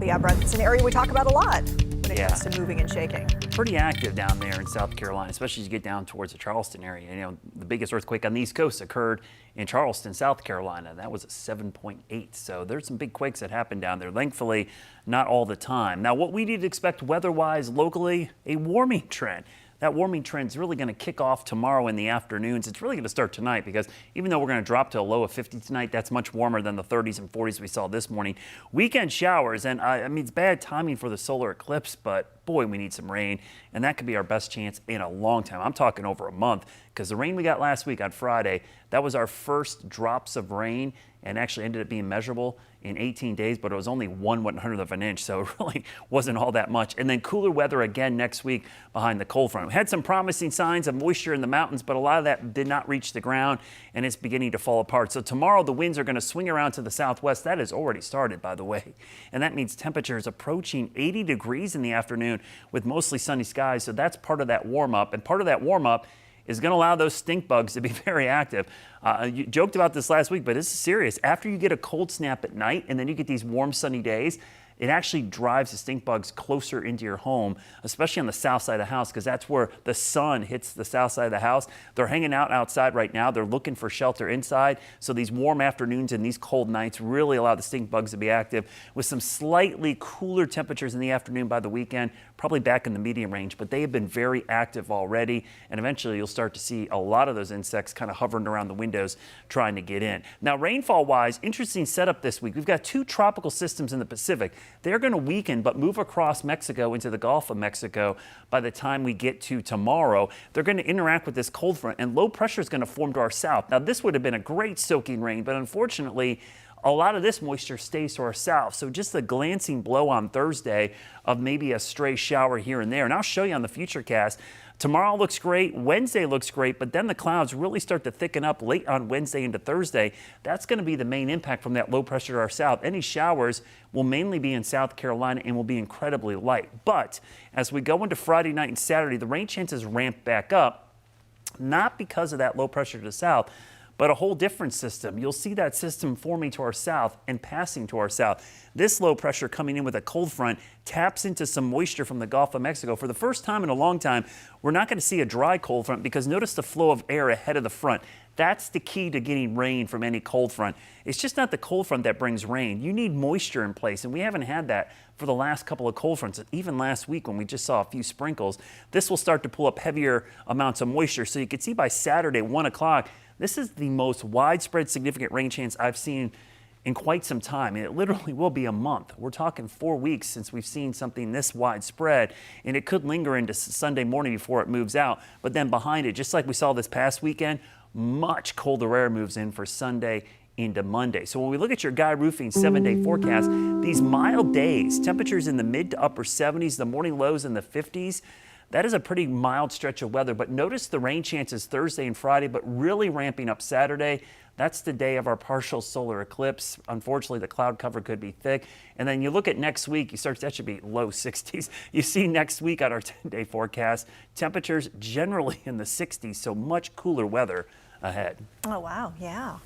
Yeah, Brett, it's an area we talk about a lot when it comes to moving and shaking. Pretty active down there in South Carolina, especially as you get down towards the Charleston area. You know, the biggest earthquake on the East Coast occurred in Charleston, South Carolina. That was a 7.8. So there's some big quakes that happen down there. Thankfully, not all the time. Now, what we need to expect weather-wise locally, a warming trend. That warming trend is really going to kick off tomorrow in the afternoons. It's really going to start tonight because even though we're going to drop to a low of 50 tonight, that's much warmer than the 30s and 40s we saw this morning. Weekend showers, and I mean, it's bad timing for the solar eclipse, but boy, we need some rain, and that could be our best chance in a long time. I'm talking over a month because the rain we got last week on Friday, that was our first drops of rain and actually ended up being measurable in 18 days, but it was only 1/100th of an inch, so it really wasn't all that much. And then cooler weather again next week behind the cold front. We had some promising signs of moisture in the mountains, but a lot of that did not reach the ground, and it's beginning to fall apart. So tomorrow the winds are going to swing around to the southwest. That has already started, by the way, and that means temperatures approaching 80 degrees in the afternoon with mostly sunny skies. So that's part of that warm up, and part of that warm up is going to allow those stink bugs to be very active. You joked about this last week, but this is serious. After you get a cold snap at night and then you get these warm sunny days, it actually drives the stink bugs closer into your home, especially on the south side of the house, because that's where the sun hits the south side of the house. They're hanging out outside right now. They're looking for shelter inside. So these warm afternoons and these cold nights really allow the stink bugs to be active, with some slightly cooler temperatures in the afternoon by the weekend, probably back in the medium range, but they have been very active already. And eventually you'll start to see a lot of those insects kind of hovering around the windows trying to get in. Now, rainfall wise, interesting setup this week. We've got two tropical systems in the Pacific. They're going to weaken but move across Mexico into the Gulf of Mexico by the time we get to tomorrow. They're going to interact with this cold front, and low pressure is going to form to our south. Now, this would have been a great soaking rain, but unfortunately, a lot of this moisture stays to our south. So just a glancing blow on Thursday of maybe a stray shower here and there. And I'll show you on the futurecast. Tomorrow looks great. Wednesday looks great, but then the clouds really start to thicken up late on Wednesday into Thursday. That's going to be the main impact from that low pressure to our south. Any showers will mainly be in South Carolina and will be incredibly light. But as we go into Friday night and Saturday, the rain chances ramp back up, not because of that low pressure to the south, but a whole different system. You'll see that system forming to our south and passing to our south. This low pressure coming in with a cold front taps into some moisture from the Gulf of Mexico. For the first time in a long time, we're not going to see a dry cold front because notice the flow of air ahead of the front. That's the key to getting rain from any cold front. It's just not the cold front that brings rain. You need moisture in place, and we haven't had that for the last couple of cold fronts. Even last week when we just saw a few sprinkles, this will start to pull up heavier amounts of moisture. So you can see by Saturday, 1 o'clock, this is the most widespread significant rain chance I've seen in quite some time, and it literally will be a month. We're talking 4 weeks since we've seen something this widespread, and it could linger into Sunday morning before it moves out. But then behind it, just like we saw this past weekend, much colder air moves in for Sunday into Monday. So when we look at your Guy Roofing 7-day forecast, these mild days, temperatures in the mid to upper 70s, the morning lows in the 50s, that is a pretty mild stretch of weather. But notice the rain chances Thursday and Friday, but really ramping up Saturday. That's the day of our partial solar eclipse. Unfortunately, the cloud cover could be thick. And then you look at next week, that should be low 60s. You see next week on our 10-day forecast, temperatures generally in the 60s, so much cooler weather ahead. Oh, wow. Yeah.